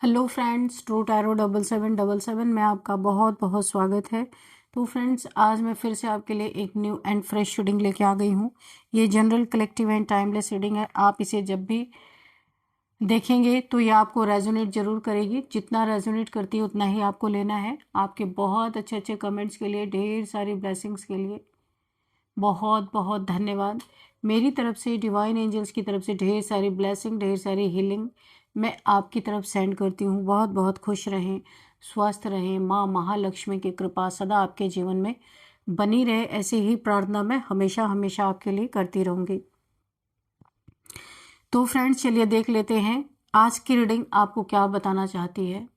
Hello friends, true tarot 7777 में आपका बहुत बहुत स्वागत है। तो फ्रेंड्स, आज मैं फिर से आपके लिए एक न्यू एंड फ्रेश रीडिंग लेके आ गई हूँ। ये general, collective and timeless reading है। आप इसे जब भी देखेंगे तो ये आपको रेजोनेट जरूर करेगी। जितना रेजोनेट करती है उतना ही आपको लेना है। आपके बहुत अच्छे अच्छे कमेंट्स के लिए, ढेर सारी ब्लेसिंग्स के लिए बहुत बहुत धन्यवाद। मेरी तरफ से, डिवाइन एंजल्स की तरफ से ढेर सारी ब्लेसिंग, ढेर सारी हीलिंग मैं आपकी तरफ सेंड करती हूँ। बहुत बहुत खुश रहें, स्वस्थ रहें। माँ महालक्ष्मी की कृपा सदा आपके जीवन में बनी रहे, ऐसी ही प्रार्थना मैं हमेशा हमेशा आपके लिए करती रहूँगी। तो फ्रेंड्स, चलिए देख लेते हैं आज की रीडिंग आपको क्या बताना चाहती है,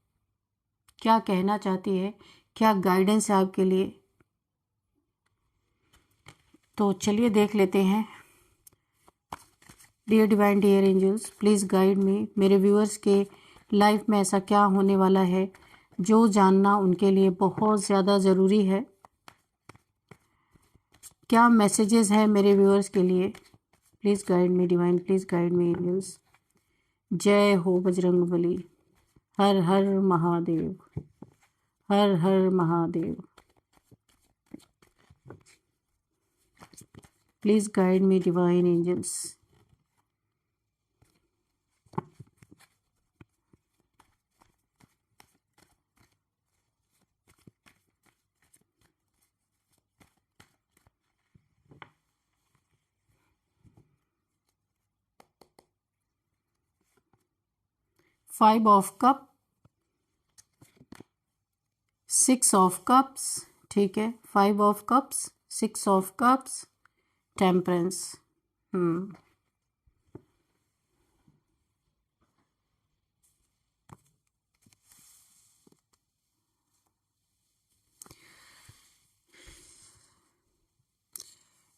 क्या कहना चाहती है, क्या गाइडेंस है आपके लिए। तो चलिए देख लेते हैं। Dear divine, dear angels, please guide me. मेरे व्यूअर्स के लाइफ में ऐसा क्या होने वाला है जो जानना उनके लिए बहुत ज़्यादा ज़रूरी है। क्या मैसेजेस हैं मेरे व्यूअर्स के लिए। Please guide me divine, please guide me angels. जय हो बजरंगबली। हर हर महादेव, हर हर Mahadev. Please guide me divine angels. Five of cup, six of cups, ठीक है। Five of cups, six of cups, temperance.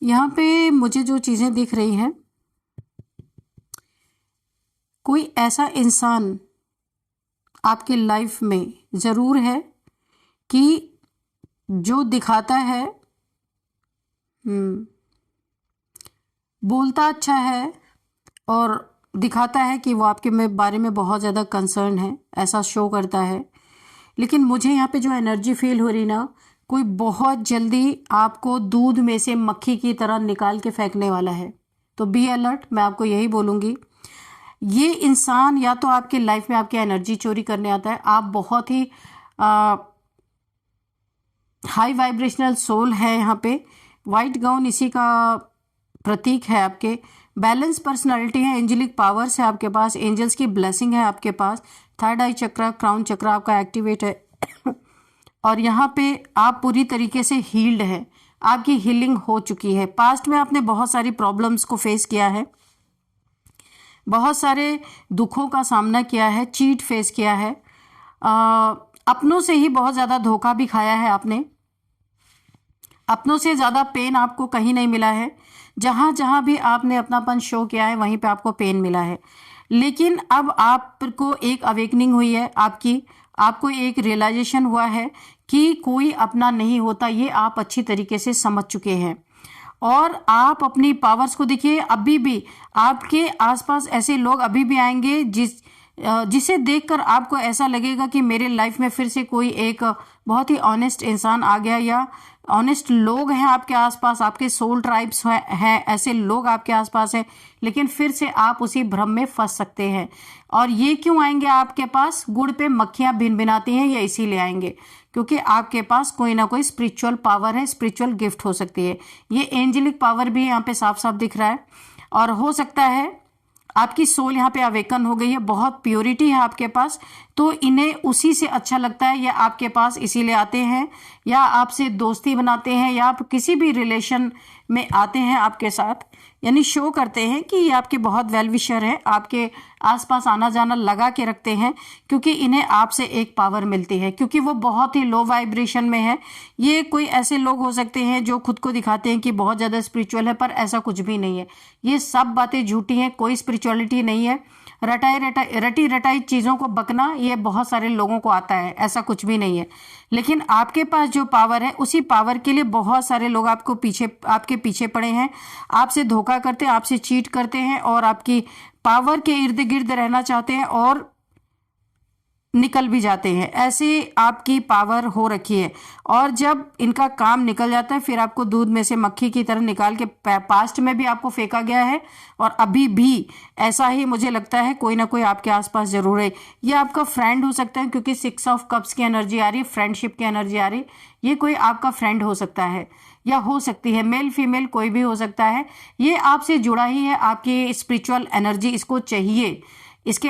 यहाँ पे मुझे जो चीज़ें दिख रही हैं, कोई ऐसा इंसान आपके लाइफ में ज़रूर है कि जो दिखाता है, बोलता अच्छा है और दिखाता है कि वो आपके बारे में बहुत ज़्यादा कंसर्न है, ऐसा शो करता है। लेकिन मुझे यहाँ पे जो एनर्जी फील हो रही ना, कोई बहुत जल्दी आपको दूध में से मक्खी की तरह निकाल के फेंकने वाला है। तो बी अलर्ट, मैं आपको यही बोलूँगी। ये इंसान या तो आपके लाइफ में आपकी एनर्जी चोरी करने आता है। आप बहुत ही हाई वाइब्रेशनल सोल है। यहाँ पे वाइट गाउन इसी का प्रतीक है। आपके बैलेंस पर्सनालिटी है, एंजेलिक पावर्स है आपके पास, एंजल्स की ब्लेसिंग है आपके पास। थर्ड आई चक्र, क्राउन चक्र आपका एक्टिवेट है और यहाँ पे आप पूरी तरीके से हील्ड है। आपकी हीलिंग हो चुकी है। पास्ट में आपने बहुत सारी प्रॉब्लम्स को फेस किया है, बहुत सारे दुखों का सामना किया है, चीट फेस किया है, अपनों से ही बहुत ज़्यादा धोखा भी खाया है आपने। अपनों से ज़्यादा पेन आपको कहीं नहीं मिला है। जहाँ जहाँ भी आपने अपनापन शो किया है वहीं पे आपको पेन मिला है। लेकिन अब आपको एक अवेकनिंग हुई है, आपको एक रियलाइजेशन हुआ है कि कोई अपना नहीं होता। ये आप अच्छी तरीके से समझ चुके हैं और आप अपनी पावर्स को देखिए। अभी भी आपके आसपास ऐसे लोग अभी भी आएंगे जिसे देखकर आपको ऐसा लगेगा कि मेरे लाइफ में फिर से कोई एक बहुत ही ऑनेस्ट इंसान आ गया, या ऑनेस्ट लोग हैं आपके आसपास, आपके सोल ट्राइब्स हैं, ऐसे लोग आपके आसपास हैं। लेकिन फिर से आप उसी भ्रम में फंस सकते हैं। और ये क्यों आएंगे आपके पास? गुड़ पे मक्खियां भिनभिनाती हैं, ये इसीलिए आएंगे क्योंकि आपके पास कोई ना कोई स्पिरिचुअल पावर है, स्पिरिचुअल गिफ्ट हो सकती है। ये एंजेलिक पावर भी यहाँ पे साफ साफ दिख रहा है। और हो सकता है आपकी सोल यहाँ पे अवेकन हो गई है, बहुत प्योरिटी है आपके पास, तो इन्हें उसी से अच्छा लगता है, या आपके पास इसीलिए आते हैं, या आपसे दोस्ती बनाते हैं, या आप किसी भी रिलेशन में आते हैं आपके साथ। यानी शो करते हैं कि ये आपके बहुत वेल विशर हैं, आपके आसपास आना जाना लगा के रखते हैं क्योंकि इन्हें आपसे एक पावर मिलती है, क्योंकि वो बहुत ही लो वाइब्रेशन में है। ये कोई ऐसे लोग हो सकते हैं जो खुद को दिखाते हैं कि बहुत ज़्यादा स्पिरिचुअल है, पर ऐसा कुछ भी नहीं है। ये सब बातें झूठी हैं, कोई स्पिरिचुअलिटी नहीं है। रटी रटाई चीज़ों को बकना ये बहुत सारे लोगों को आता है, ऐसा कुछ भी नहीं है। लेकिन आपके पास जो पावर है, उसी पावर के लिए बहुत सारे लोग आपके पीछे पड़े हैं, आपसे धोखा करते हैं, आपसे चीट करते हैं और आपकी पावर के इर्द गिर्द रहना चाहते हैं और निकल भी जाते हैं, ऐसे आपकी पावर हो रखी है। और जब इनका काम निकल जाता है फिर आपको दूध में से मक्खी की तरह निकाल के पास्ट में भी आपको फेंका गया है और अभी भी ऐसा ही मुझे लगता है कोई ना कोई आपके आसपास जरूर है। ये आपका फ्रेंड हो सकता है क्योंकि 6 ऑफ कप्स की एनर्जी आ रही है, फ्रेंडशिप की एनर्जी आ रही है। ये कोई आपका फ्रेंड हो सकता है या हो सकती है मेल फीमेल कोई भी हो सकता है। ये आपसे जुड़ा ही है, आपकी स्पिरिचुअल एनर्जी इसको चाहिए, इसके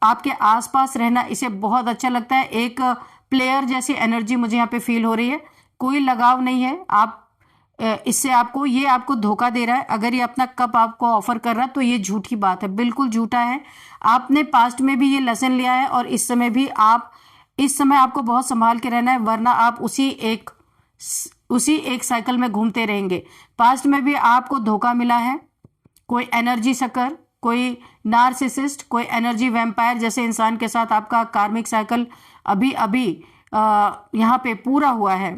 आपके आसपास रहना इसे बहुत अच्छा लगता है। एक प्लेयर जैसी एनर्जी मुझे यहाँ पे फील हो रही है, कोई लगाव नहीं है आप इससे, आपको ये आपको धोखा दे रहा है। अगर ये अपना कप आपको ऑफर कर रहा है तो ये झूठी बात है, बिल्कुल झूठा है। आपने पास्ट में भी ये लेसन लिया है और इस समय भी इस समय आपको बहुत संभाल के रहना है, वरना आप उसी एक साइकिल में घूमते रहेंगे। पास्ट में भी आपको धोखा मिला है, कोई एनर्जी सकर, कोई नार्सिसिस्ट, कोई एनर्जी वैम्पायर जैसे इंसान के साथ आपका कार्मिक साइकिल अभी अभी यहाँ पे पूरा हुआ है।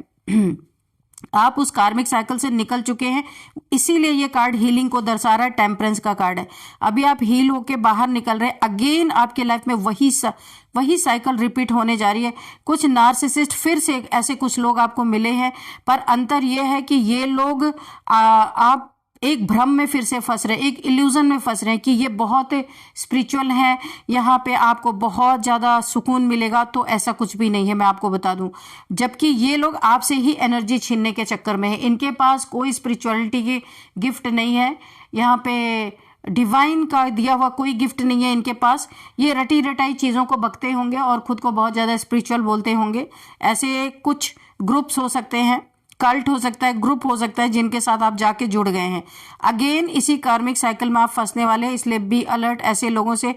आप उस कार्मिक साइकिल से निकल चुके हैं, इसीलिए ये कार्ड हीलिंग को दर्शा रहा है। टेम्परेंस का कार्ड है, अभी आप हील होके बाहर निकल रहे हैं। अगेन आपके लाइफ में वही साइकिल रिपीट होने जा रही है। कुछ नार्सिसिस्ट फिर से ऐसे कुछ लोग आपको मिले हैं, पर अंतर ये है कि ये लोग आप एक भ्रम में फिर से फंस रहे हैं, एक इल्यूजन में फंस रहे हैं कि ये बहुत स्पिरिचुअल है, यहाँ पे आपको बहुत ज़्यादा सुकून मिलेगा। तो ऐसा कुछ भी नहीं है, मैं आपको बता दूं। जबकि ये लोग आपसे ही एनर्जी छीनने के चक्कर में है, इनके पास कोई स्पिरिचुअलिटी की गिफ्ट नहीं है, यहाँ पे डिवाइन का दिया हुआ कोई गिफ्ट नहीं है इनके पास। ये रटी रटाई चीज़ों को बकते होंगे और खुद को बहुत ज़्यादा स्पिरिचुअल बोलते होंगे। ऐसे कुछ ग्रुप्स हो सकते हैं, कल्ट हो सकता है, ग्रुप हो सकता है जिनके साथ आप जाके जुड़ गए हैं। अगेन इसी कार्मिक साइकिल में आप फंसने वाले हैं, इसलिए बी अलर्ट। ऐसे लोगों से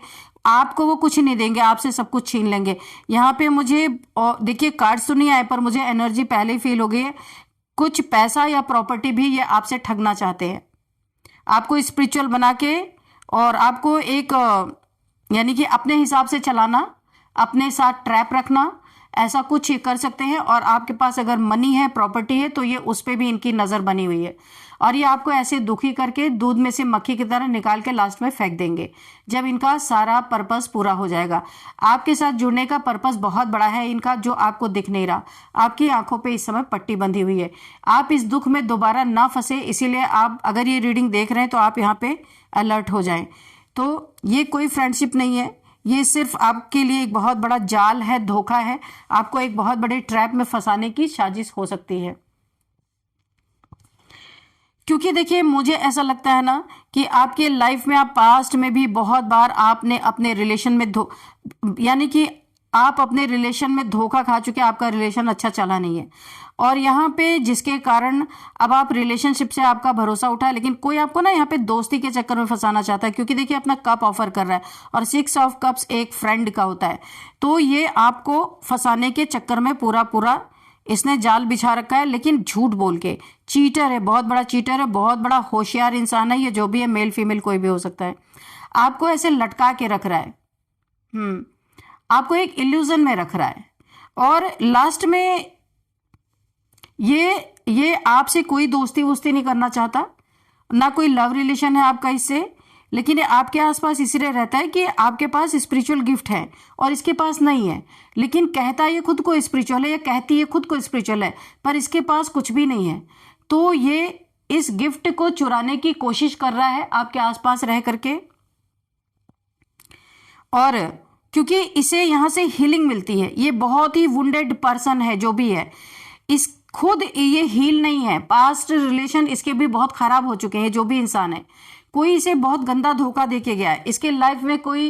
आपको वो कुछ नहीं देंगे, आपसे सब कुछ छीन लेंगे। यहाँ पे मुझे देखिए कार्ड्स तो नहीं आए पर मुझे एनर्जी पहले ही फील हो गई है। कुछ पैसा या प्रॉपर्टी भी ये आपसे ठगना चाहते हैं, आपको स्पिरिचुअल बना के और आपको एक यानी कि अपने हिसाब से चलाना, अपने साथ ट्रैप रखना, ऐसा कुछ कर सकते हैं। और आपके पास अगर मनी है, प्रॉपर्टी है, तो ये उस पे भी इनकी नज़र बनी हुई है और ये आपको ऐसे दुखी करके दूध में से मक्खी की तरह निकाल के लास्ट में फेंक देंगे जब इनका सारा पर्पस पूरा हो जाएगा। आपके साथ जुड़ने का पर्पस बहुत बड़ा है इनका, जो आपको दिख नहीं रहा। आपकी आंखों पे इस समय पट्टी बंधी हुई है, आप इस दुख में दोबारा ना फंसे, इसीलिए आप अगर ये रीडिंग देख रहे हैं तो आप यहाँ पे अलर्ट हो जाएं। तो ये कोई फ्रेंडशिप नहीं है, ये सिर्फ आपके लिए एक बहुत बड़ा जाल है, धोखा है, आपको एक बहुत बड़े ट्रैप में फंसाने की साजिश हो सकती है। क्योंकि देखिए मुझे ऐसा लगता है ना कि आपके लाइफ में आप पास्ट में भी बहुत बार आपने अपने रिलेशन में यानी कि आप अपने रिलेशन में धोखा खा चुके, आपका रिलेशन अच्छा चला नहीं है और यहाँ पे जिसके कारण अब आप रिलेशनशिप से आपका भरोसा उठा, लेकिन कोई आपको ना यहाँ पे दोस्ती के चक्कर में फंसाना चाहता है। क्योंकि देखिए अपना कप ऑफर कर रहा है और 6 ऑफ कप्स एक फ्रेंड का होता है, तो ये आपको फंसाने के चक्कर में पूरा इसने जाल बिछा रखा है, लेकिन झूठ बोल के। चीटर है, बहुत बड़ा चीटर है, बहुत बड़ा होशियार इंसान है ये, जो भी है, मेल फीमेल कोई भी हो सकता है। आपको ऐसे लटका के रख रहा है, आपको एक इल्यूजन में रख रहा है और लास्ट में ये आपसे कोई दोस्ती वोस्ती नहीं करना चाहता, ना कोई लव रिलेशन है आपका इससे, लेकिन ये आपके आसपास इसलिए रहता है कि आपके पास स्पिरिचुअल गिफ्ट है और इसके पास नहीं है। लेकिन कहता ये खुद को स्पिरिचुअल है या कहती ये खुद को स्पिरिचुअल है, पर इसके पास कुछ भी नहीं है। तो ये इस गिफ्ट को चुराने की कोशिश कर रहा है आपके आसपास रह करके, और क्योंकि इसे यहाँ से हीलिंग मिलती है। ये बहुत ही वुंडेड पर्सन है जो भी है, इस खुद ये हील नहीं है, पास्ट रिलेशन इसके भी बहुत खराब हो चुके हैं। जो भी इंसान है, कोई इसे बहुत गंदा धोखा देके गया है, इसके लाइफ में कोई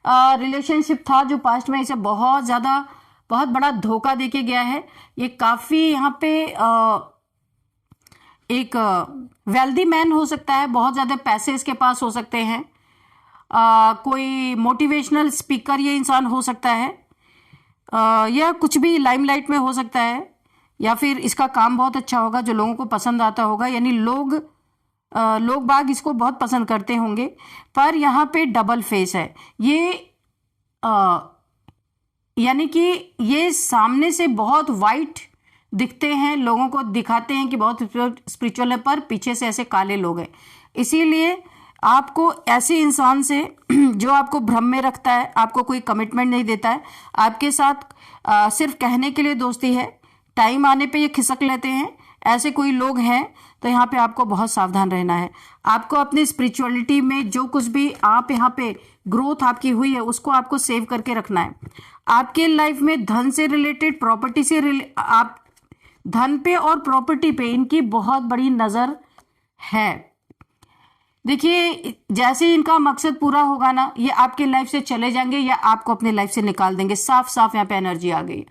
रिलेशनशिप था जो पास्ट में इसे बहुत बड़ा धोखा देके गया है। ये काफी यहाँ पे एक वेल्दी मैन हो सकता है, बहुत ज्यादा पैसे इसके पास हो सकते हैं, कोई मोटिवेशनल स्पीकर ये इंसान हो सकता है, या कुछ भी लाइमलाइट में हो सकता है, या फिर इसका काम बहुत अच्छा होगा जो लोगों को पसंद आता होगा, यानी लोग बाग इसको बहुत पसंद करते होंगे। पर यहाँ पे डबल फेस है ये, यानी कि ये सामने से बहुत वाइट दिखते हैं, लोगों को दिखाते हैं कि बहुत स्पिरिचुअल है, पर पीछे से ऐसे काले लोग हैं। इसीलिए आपको ऐसे इंसान से जो आपको भ्रम में रखता है, आपको कोई कमिटमेंट नहीं देता है, आपके साथ सिर्फ कहने के लिए दोस्ती है, टाइम आने पे ये खिसक लेते हैं, ऐसे कोई लोग हैं तो यहाँ पे आपको बहुत सावधान रहना है। आपको अपनी स्पिरिचुअलिटी में जो कुछ भी आप यहाँ पे ग्रोथ आपकी हुई है उसको आपको सेव करके रखना है। आपके लाइफ में धन से रिलेटेड, प्रॉपर्टी से आप धन पे और प्रॉपर्टी पे इनकी बहुत बड़ी नजर है। देखिए जैसे इनका मकसद पूरा होगा ना, ये आपके लाइफ से चले जाएंगे या आपको अपने लाइफ से निकाल देंगे। साफ साफ यहाँ पे एनर्जी आ गई।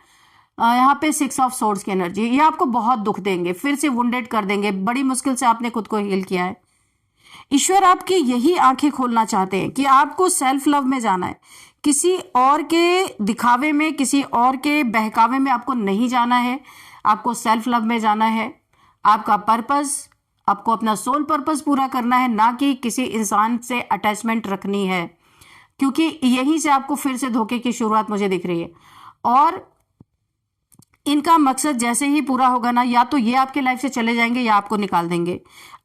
यहाँ पे 6 ऑफ सोर्ड्स की एनर्जी, ये आपको बहुत दुख देंगे, फिर से वुंडेड कर देंगे। बड़ी मुश्किल से आपने खुद को हील किया है। ईश्वर आपकी यही आंखें खोलना चाहते हैं कि आपको सेल्फ लव में जाना है। किसी और के दिखावे में, किसी और के बहकावे में आपको नहीं जाना है। आपको सेल्फ लव में जाना है। आपका पर्पस, आपको अपना सोल पर्पस पूरा करना है, ना कि किसी इंसान से अटैचमेंट रखनी है, क्योंकि यहीं से आपको फिर से धोखे की शुरुआत मुझे दिख रही है। और इनका मकसद जैसे ही पूरा होगा ना, या तो ये आपके लाइफ से चले जाएंगे या आपको निकाल देंगे।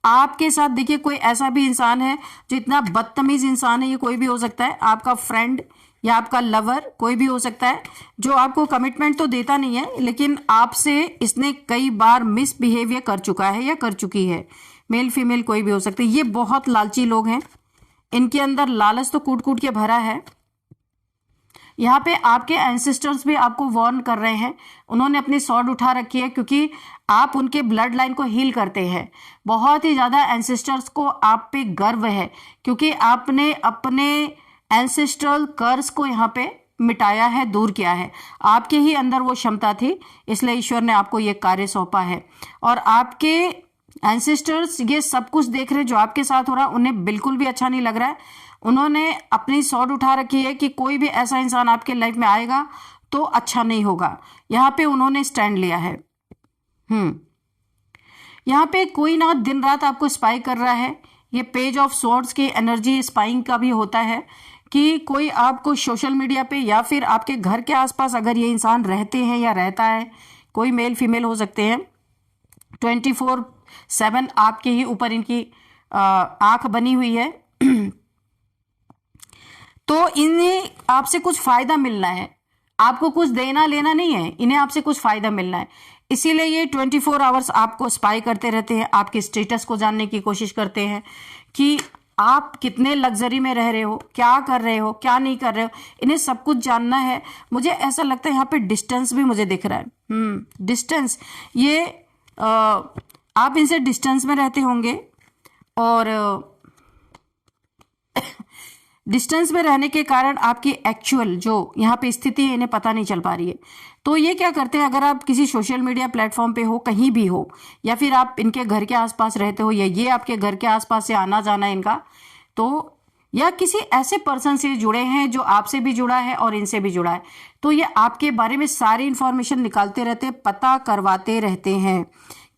आपके साथ देखिए कोई ऐसा भी इंसान है जो इतना बदतमीज इंसान है, ये कोई भी हो सकता है, आपका फ्रेंड या आपका लवर कोई भी हो सकता है, जो आपको कमिटमेंट तो देता नहीं है, लेकिन आपसे इसने कई बार मिसबिहेवियर कर चुका है या कर चुकी है। मेल फीमेल कोई भी हो सकता है। ये बहुत लालची लोग हैं, इनके अंदर लालच तो कूट कूट के भरा है। यहाँ पे आपके एंसेस्टर्स भी आपको वार्न कर रहे हैं। उन्होंने अपनी स्वॉर्ड उठा रखी है, क्योंकि आप उनके ब्लड लाइन को हील करते हैं। बहुत ही ज्यादा एंसेस्टर्स को आप पे गर्व है, क्योंकि आपने अपने एंसेस्ट्रल कर्स को यहाँ पे मिटाया है, दूर किया है। आपके ही अंदर वो क्षमता थी, इसलिए ईश्वर ने आपको ये कार्य सौंपा है। और आपके एंसेस्टर्स ये सब कुछ देख रहे जो आपके साथ हो रहा, उन्हें बिल्कुल भी अच्छा नहीं लग रहा है। उन्होंने अपनी स्वॉर्ड उठा रखी है कि कोई भी ऐसा इंसान आपके लाइफ में आएगा तो अच्छा नहीं होगा। यहाँ पे उन्होंने स्टैंड लिया है। यहाँ पे कोई ना दिन रात आपको स्पाई कर रहा है। ये पेज ऑफ स्वॉर्ड्स की एनर्जी स्पाइंग का भी होता है कि कोई आपको सोशल मीडिया पे या फिर आपके घर के आसपास अगर ये इंसान रहते हैं या रहता है, कोई मेल फीमेल हो सकते हैं, 24/7 आपके ही ऊपर इनकी आंख बनी हुई है। तो इन्हें आपसे कुछ फायदा मिलना है, आपको कुछ देना लेना नहीं है, इन्हें आपसे कुछ फायदा मिलना है। इसीलिए ये 24 आवर्स आपको स्पाई करते रहते हैं, आपके स्टेटस को जानने की कोशिश करते हैं कि आप कितने लग्जरी में रह रहे हो, क्या कर रहे हो, क्या नहीं कर रहे हो। इन्हें सब कुछ जानना है। मुझे ऐसा लगता है यहाँ पे डिस्टेंस भी मुझे दिख रहा है। डिस्टेंस, ये आप इनसे डिस्टेंस में रहते होंगे और डिस्टेंस में रहने के कारण आपकी एक्चुअल जो यहाँ पे स्थिति है इन्हें पता नहीं चल पा रही है। तो ये क्या करते हैं, अगर आप किसी सोशल मीडिया प्लेटफॉर्म पे हो, कहीं भी हो, या फिर आप इनके घर के आसपास रहते हो, या ये आपके घर के आसपास से आना जाना इनका, तो या किसी ऐसे पर्सन से जुड़े हैं जो आपसे भी जुड़ा है और इनसे भी जुड़ा है, तो ये आपके बारे में सारी इंफॉर्मेशन निकालते रहते हैं, पता करवाते रहते हैं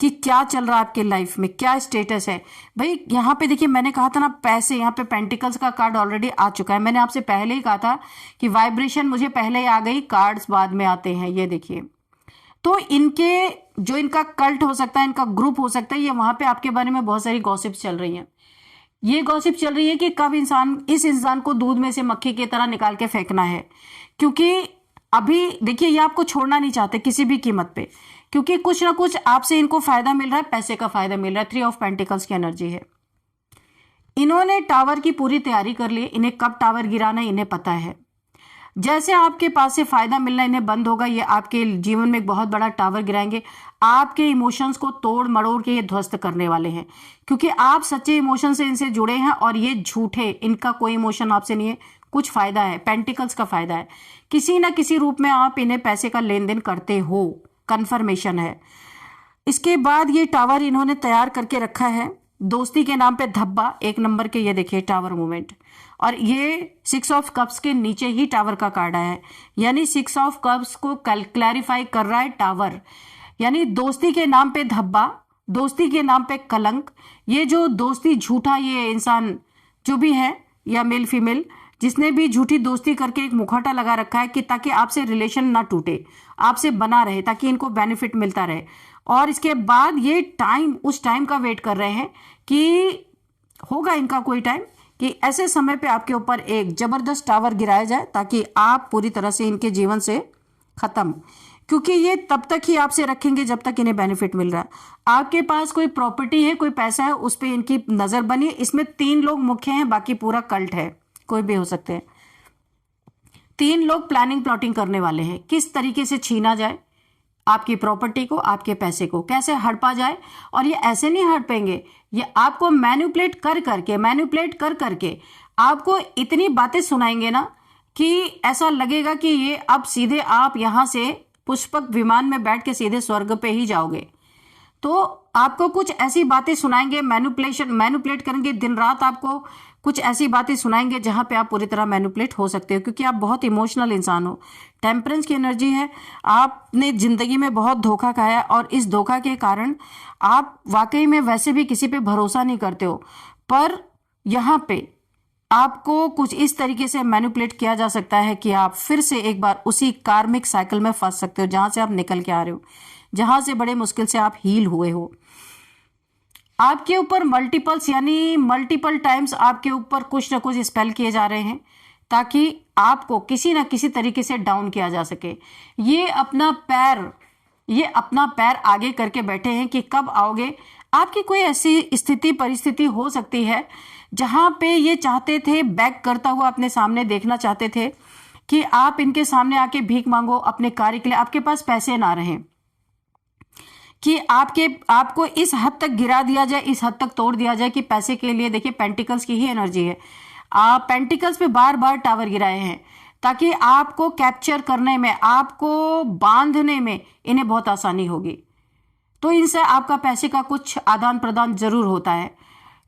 कि क्या चल रहा है आपके लाइफ में, क्या स्टेटस है। भाई यहाँ पे देखिए, मैंने कहा था ना पैसे, यहाँ पे पेंटिकल्स का कार्ड ऑलरेडी आ चुका है। मैंने आपसे पहले ही कहा था कि वाइब्रेशन मुझे पहले ही आ गई, कार्ड्स बाद में आते हैं। ये देखिए, तो इनके जो इनका कल्ट हो सकता है, इनका ग्रुप हो सकता है, ये वहां पे आपके बारे में बहुत सारी गॉसिप्स चल रही हैं। ये गॉसिप चल रही है कि कब इस इंसान को दूध में से मक्खी की तरह निकाल के फेंकना है, क्योंकि अभी देखिए ये आपको छोड़ना नहीं चाहते किसी भी कीमत पे, क्योंकि कुछ ना कुछ आपसे इनको फायदा मिल रहा है, पैसे का फायदा मिल रहा है। 3 ऑफ पेंटिकल्स की एनर्जी है। इन्होंने टावर की पूरी तैयारी कर ली, इन्हें कब टावर गिराना है इन्हें पता है। जैसे आपके पास से फायदा मिलना इन्हें बंद होगा, ये आपके जीवन में एक बहुत बड़ा टावर गिराएंगे। आपके इमोशंस को तोड़ मड़ोड़ के ये ध्वस्त करने वाले हैं, क्योंकि आप सच्चे इमोशन से इनसे जुड़े हैं और ये झूठे, इनका कोई इमोशन आपसे नहीं है। कुछ फायदा है, पेंटिकल्स का फायदा है, किसी ना किसी रूप में आप इन्हें पैसे का लेन देन करते हो, कंफर्मेशन है। इसके बाद ये टावर इन्होंने तैयार करके रखा है दोस्ती के नाम पे धब्बा, 1 नंबर के। ये देखिए टावर मूवमेंट, और ये 6 ऑफ कप्स के नीचे ही टावर का कार्ड आया है, यानी 6 ऑफ कप्स को क्लैरिफाई कर रहा है टावर, यानी दोस्ती के नाम पे धब्बा, दोस्ती के नाम पे कलंक। ये जो दोस्ती झूठा, ये इंसान जो भी है या मेल फीमेल, जिसने भी झूठी दोस्ती करके एक मुखौटा लगा रखा है कि ताकि आपसे रिलेशन ना टूटे, आपसे बना रहे, ताकि इनको बेनिफिट मिलता रहे। और इसके बाद ये टाइम, उस टाइम का वेट कर रहे हैं कि होगा इनका कोई टाइम कि ऐसे समय पे आपके ऊपर एक जबरदस्त टावर गिराया जाए ताकि आप पूरी तरह से इनके जीवन से खत्म, क्योंकि ये तब तक ही आपसे रखेंगे जब तक इन्हें बेनिफिट मिल रहा है। आपके पास कोई प्रॉपर्टी है, कोई पैसा है, उस पर इनकी नजर बनी है। इसमें 3 लोग मुख्य हैं, बाकी पूरा कल्ट है, कोई भी हो सकते हैं। 3 लोग प्लानिंग प्लॉटिंग करने वाले हैं, किस तरीके से छीना जाए आपकी प्रॉपर्टी को, आपके पैसे को कैसे हड़पा जाए। और ये ऐसे नहीं हड़पेंगे, ये आपको मैनिपुलेट कर करके आपको इतनी बातें सुनाएंगे ना कि ऐसा लगेगा कि ये अब सीधे आप यहां से पुष्पक विमान में बैठ के सीधे स्वर्ग पे ही जाओगे। तो आपको कुछ ऐसी बातें सुनाएंगे, मैनिपुलेट करेंगे, दिन रात आपको कुछ ऐसी बातें सुनाएंगे जहां पे आप पूरी तरह मैनिपुलेट हो सकते हो, क्योंकि आप बहुत इमोशनल इंसान हो। टेम्परेंस की एनर्जी है, आपने जिंदगी में बहुत धोखा खाया और इस धोखा के कारण आप वाकई में वैसे भी किसी पे भरोसा नहीं करते हो, पर यहाँ पे आपको कुछ इस तरीके से मैनिपुलेट किया जा सकता है कि आप फिर से एक बार उसी कार्मिक साइकिल में फंस सकते हो जहां से आप निकल के आ रहे हो, जहां से बड़े मुश्किल से आप हील हुए हो। आपके ऊपर मल्टीपल टाइम्स आपके ऊपर कुछ ना कुछ स्पेल किए जा रहे हैं ताकि आपको किसी ना किसी तरीके से डाउन किया जा सके। ये अपना पैर आगे करके बैठे हैं कि कब आओगे। आपकी कोई ऐसी परिस्थिति हो सकती है जहां पे ये चाहते थे, बैक करता हुआ अपने सामने देखना चाहते थे कि आप इनके सामने आके भीख मांगो अपने कार्य के लिए, आपके पास पैसे ना रहे, कि आपको इस हद तक गिरा दिया जाए, इस हद तक तोड़ दिया जाए कि पैसे के लिए। देखिए पेंटिकल्स की ही एनर्जी है, आप पेंटिकल्स पे बार बार टावर गिराए हैं ताकि आपको कैप्चर करने में, आपको बांधने में इन्हें बहुत आसानी होगी। तो इनसे आपका पैसे का कुछ आदान प्रदान जरूर होता है,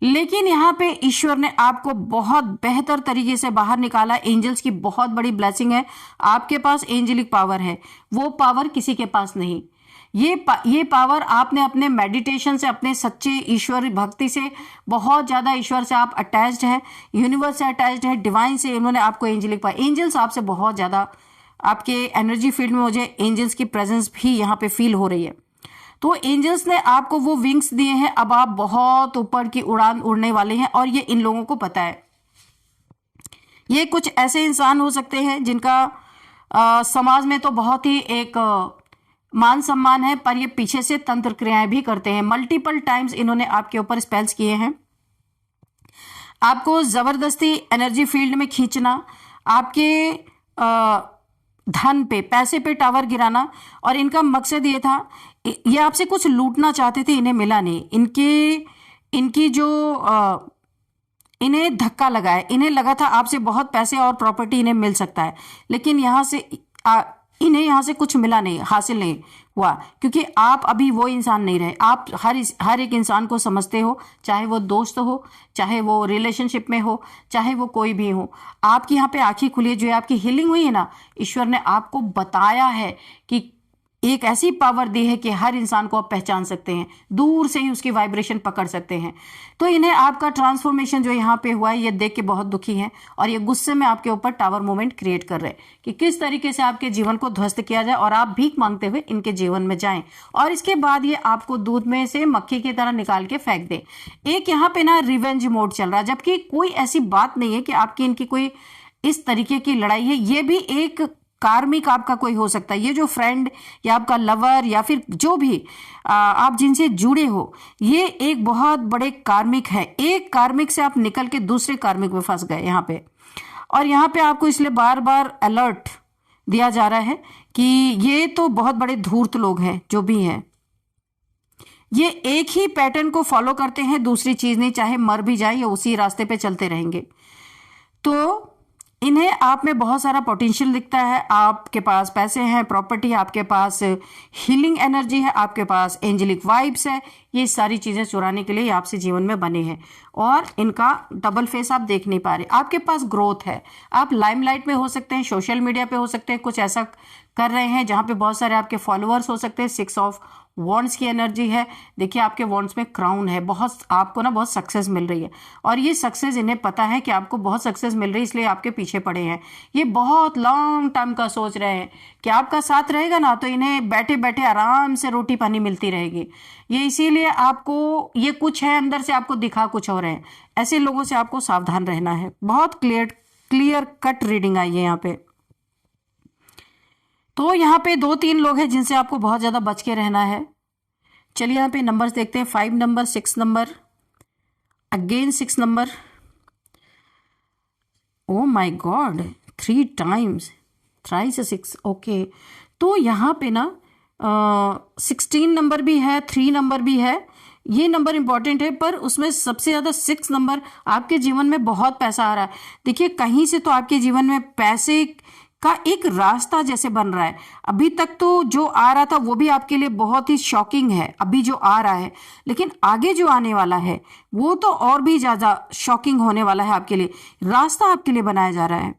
लेकिन यहाँ पे ईश्वर ने आपको बहुत बेहतर तरीके से बाहर निकाला। एंजल्स की बहुत बड़ी ब्लेसिंग है, आपके पास एंजेलिक पावर है, वो पावर किसी के पास नहीं। ये पावर आपने अपने मेडिटेशन से, अपने सच्चे ईश्वर भक्ति से, बहुत ज्यादा ईश्वर से आप अटैच्ड है, यूनिवर्स से अटैच्ड है, डिवाइन से, इन्होंने आपको एंजेलिक पावर, एंजल्स आपसे बहुत ज्यादा, आपके एनर्जी फील्ड में मुझे एंजल्स की प्रेजेंस भी यहाँ पे फील हो रही है। तो एंजल्स ने आपको वो विंग्स दिए हैं, अब आप बहुत ऊपर की उड़ान उड़ने वाले हैं और ये इन लोगों को पता है। ये कुछ ऐसे इंसान हो सकते हैं जिनका समाज में तो बहुत ही एक मान सम्मान है, पर ये पीछे से तंत्र क्रियाएं भी करते हैं। मल्टीपल टाइम्स इन्होंने आपके ऊपर स्पेल्स किए हैं, आपको जबरदस्ती एनर्जी फील्ड में खींचना, आपके धन पे, पैसे पे टावर गिराना, और इनका मकसद ये था, ये आपसे कुछ लूटना चाहते थे, इन्हें मिला नहीं। इनकी जो इन्हें धक्का लगा है, इन्हें लगा था आपसे बहुत पैसे और प्रॉपर्टी इन्हें मिल सकता है, लेकिन इन्हें यहाँ से कुछ मिला नहीं, हासिल नहीं हुआ, क्योंकि आप अभी वो इंसान नहीं रहे। आप हर एक इंसान को समझते हो, चाहे वो दोस्त हो, चाहे वो रिलेशनशिप में हो, चाहे वो कोई भी हो। आपकी यहाँ पे आंखें खुली है, जो आपकी हीलिंग हुई है ना, ईश्वर ने आपको बताया है कि एक ऐसी पावर दी है कि हर इंसान को आप पहचान सकते हैं, दूर से ही उसकी वाइब्रेशन पकड़ सकते हैं। तो इन्हें आपका ट्रांसफॉर्मेशन जो यहाँ पे हुआ है, ये देख के बहुत दुखी हैं और ये गुस्से में आपके ऊपर टावर मूवमेंट क्रिएट कर रहे हैं कि किस तरीके से आपके जीवन को ध्वस्त किया जाए और आप भीख मांगते हुए इनके जीवन में जाएं और इसके बाद ये आपको दूध में से मक्खी की तरह निकाल के फेंक दे। एक यहाँ पे ना रिवेंज मोड चल रहा है, जबकि कोई ऐसी बात नहीं है कि आपकी इनकी कोई इस तरीके की लड़ाई है। ये भी एक कार्मिक आपका कोई हो सकता है, ये जो फ्रेंड या आपका लवर या फिर जो भी आप जिनसे जुड़े हो, ये एक बहुत बड़े कार्मिक है। एक कार्मिक से आप निकल के दूसरे कार्मिक में फंस गए यहाँ पे, और यहाँ पे आपको इसलिए बार बार अलर्ट दिया जा रहा है कि ये तो बहुत बड़े धूर्त लोग हैं, जो भी हैं ये एक ही पैटर्न को फॉलो करते हैं, दूसरी चीज नहीं, चाहे मर भी जाए या उसी रास्ते पे चलते रहेंगे। तो इन्हें आप में बहुत सारा पोटेंशियल दिखता है, आपके पास पैसे हैं, प्रॉपर्टी है, आपके पास हीलिंग एनर्जी है, आपके पास एंजेलिक वाइब्स है। ये सारी चीजें चुराने के लिए आपसे जीवन में बने हैं और इनका डबल फेस आप देख नहीं पा रहे। आपके पास ग्रोथ है, आप लाइमलाइट में हो सकते हैं, सोशल मीडिया पे हो सकते हैं, कुछ ऐसा कर रहे हैं, जहां पे बहुत सारे आपके फॉलोअर्स हो सकते हैं। 6 ऑफ वॉन्ड्स की एनर्जी है। देखिए आपके वॉन्ड्स में क्राउन है, बहुत आपको ना बहुत सक्सेस मिल रही है, और ये सक्सेस इन्हें पता है कि आपको बहुत सक्सेस मिल रही है, इसलिए आपके पीछे पड़े हैं। ये बहुत लॉन्ग टर्म का सोच रहे हैं कि आपका साथ रहेगा ना तो इन्हें बैठे बैठे आराम से रोटी पानी मिलती रहेगी। ये इसीलिए आपको ये कुछ है अंदर से, आपको दिखा कुछ और है। ऐसे लोगों से आपको सावधान रहना है। बहुत क्लियर कट रीडिंग आई है यहाँ पे। तो यहाँ पे 2-3 लोग हैं जिनसे आपको बहुत ज्यादा बच के रहना है। चलिए यहाँ पे नंबर्स देखते हैं। 5 number, 6 number, again 6 number, oh my God 3 times, thrice 6। Okay, तो यहाँ पे ना 16 नंबर भी है, 3 नंबर भी है। ये नंबर इंपॉर्टेंट है, पर उसमें सबसे ज्यादा 6 नंबर। आपके जीवन में बहुत पैसा आ रहा है। देखिए कहीं से तो आपके जीवन में पैसे का एक रास्ता जैसे बन रहा है। अभी तक तो जो आ रहा था वो भी आपके लिए बहुत ही शॉकिंग है, अभी जो आ रहा है, लेकिन आगे जो आने वाला है वो तो और भी ज्यादा शॉकिंग होने वाला है आपके लिए। रास्ता आपके लिए बनाया जा रहा है,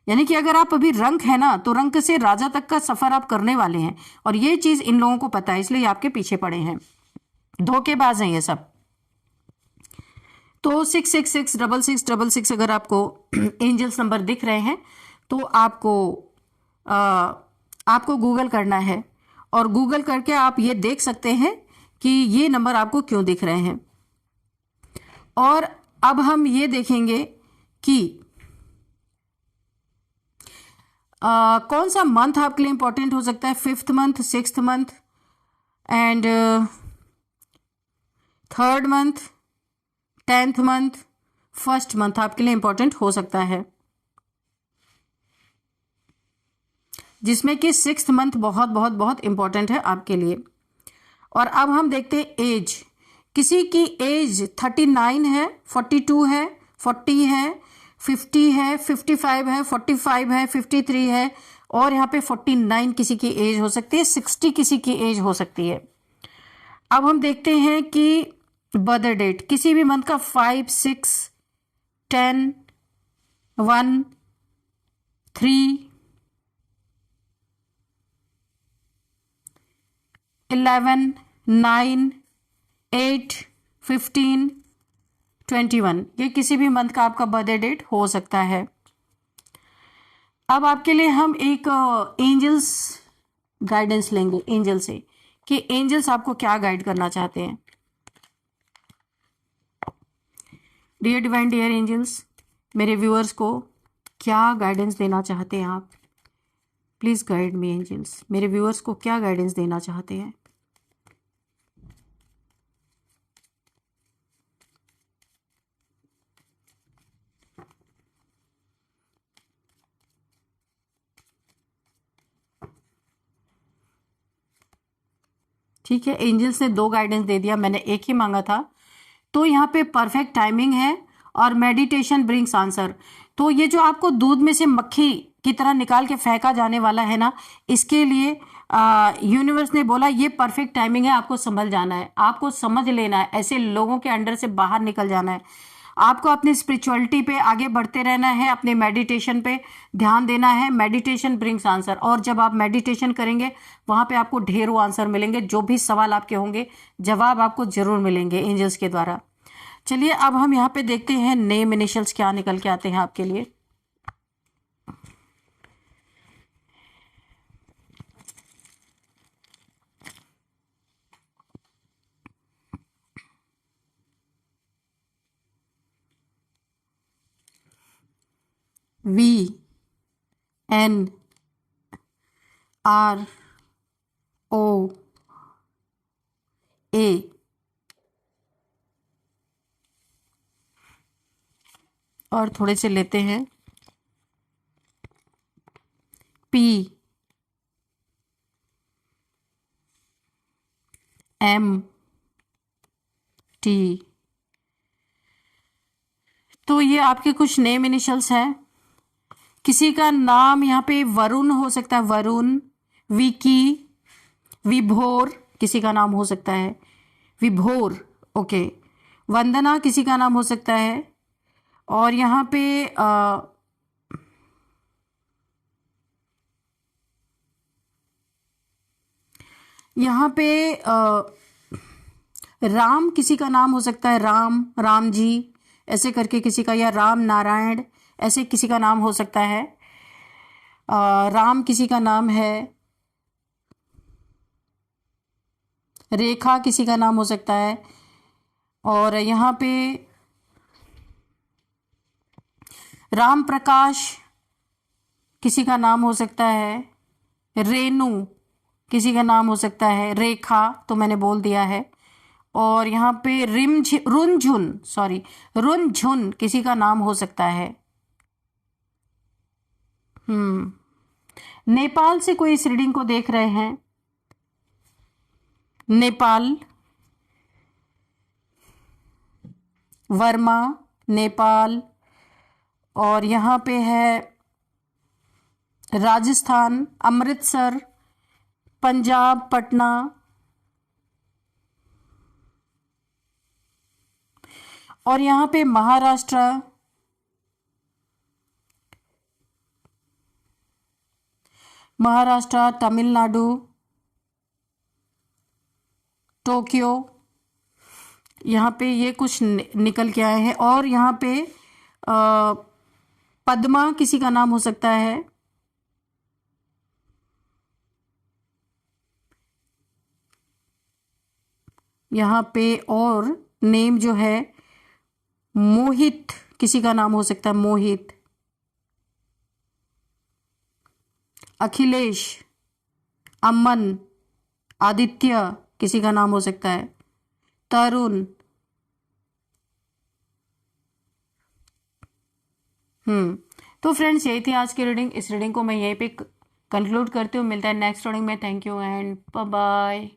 यानी कि अगर आप अभी रंक है ना, तो रंक से राजा तक का सफर आप करने वाले हैं, और ये चीज इन लोगों को पता है, इसलिए आपके पीछे पड़े हैं। धोखेबाज हैं ये सब। तो 6666666 अगर आपको एंजल्स नंबर दिख रहे हैं तो आपको गूगल करना है, और गूगल करके आप ये देख सकते हैं कि ये नंबर आपको क्यों दिख रहे हैं। और अब हम ये देखेंगे कि कौन सा मंथ आपके लिए इंपॉर्टेंट हो सकता है। 5th month, 6th month and 3rd month, 10th month, 1st month आपके लिए इंपॉर्टेंट हो सकता है, जिसमें कि 6th मंथ बहुत बहुत बहुत इंपॉर्टेंट है आपके लिए। और अब हम देखते हैं एज। किसी की एज 39 है, 42 है, 40 है, 50 है, 55 है, 45 है, 53 है, और यहाँ पे 49 किसी की एज हो सकती है, 60 किसी की एज हो सकती है। अब हम देखते हैं कि बर्थ डेट किसी भी मंथ का 5, 6, 10, 1, 3, 11, 9, 8, 15, 21, ये किसी भी मंथ का आपका बर्थडे डेट हो सकता है। अब आपके लिए हम एक एंजल्स गाइडेंस लेंगे एंजल से, कि एंजल्स आपको क्या गाइड करना चाहते हैं। डियर डिवाइन, डियर एंजल्स, मेरे व्यूअर्स को क्या गाइडेंस देना चाहते हैं आप? Please guide me angels. मेरे व्यूअर्स को क्या गाइडेंस देना चाहते हैं? ठीक है, एंजल्स ने 2 गाइडेंस दे दिया, मैंने एक ही मांगा था। तो यहाँ पे परफेक्ट टाइमिंग है और मेडिटेशन ब्रिंग्स आंसर। तो ये जो आपको दूध में से मक्खी की तरह निकाल के फेंका जाने वाला है ना, इसके लिए यूनिवर्स ने बोला ये परफेक्ट टाइमिंग है, आपको संभल जाना है, आपको समझ लेना है, ऐसे लोगों के अंडर से बाहर निकल जाना है। आपको अपनी स्पिरिचुअलिटी पे आगे बढ़ते रहना है, अपने मेडिटेशन पे ध्यान देना है। मेडिटेशन ब्रिंग्स आंसर, और जब आप मेडिटेशन करेंगे वहां पे आपको ढेरों आंसर मिलेंगे। जो भी सवाल आपके होंगे जवाब आपको जरूर मिलेंगे एंजल्स के द्वारा। चलिए अब हम यहाँ पे देखते हैं नेम इनिशियल्स क्या निकल के आते हैं आपके लिए। VNRO A, और थोड़े से लेते हैं PMT। तो ये आपके कुछ नेम इनिशियल्स हैं। किसी का नाम यहाँ पे वरुण हो सकता है, वरुण, विकी, विभोर किसी का नाम हो सकता है, विभोर। ओके, वंदना किसी का नाम हो सकता है। और यहाँ पे यहाँ पे राम किसी का नाम हो सकता है, राम, राम जी ऐसे करके किसी का, या राम नारायण ऐसे किसी का नाम हो सकता है। राम किसी का नाम है, रेखा किसी का नाम हो सकता है। और यहाँ पे राम प्रकाश किसी का नाम हो सकता है, रेनू किसी का नाम हो सकता है, रेखा तो मैंने बोल दिया है। और यहाँ पे रुनझुन किसी का नाम हो सकता है। नेपाल से कोई इस रीडिंग को देख रहे हैं? नेपाल, वर्मा, नेपाल। और यहाँ पे है राजस्थान, अमृतसर, पंजाब, पटना। और यहाँ पे महाराष्ट्र, तमिलनाडु, टोक्यो। यहाँ पे ये कुछ निकल के आए हैं। और यहाँ पे पद्मा किसी का नाम हो सकता है। यहाँ पे और नेम जो है, मोहित किसी का नाम हो सकता है, मोहित। अखिलेश, अमन, आदित्य किसी का नाम हो सकता है, तरुण। तो फ्रेंड्स, यही थी आज की रीडिंग। इस रीडिंग को मैं यहीं पे कंक्लूड करती हूँ। मिलता है नेक्स्ट रीडिंग में। Thank you and bye bye.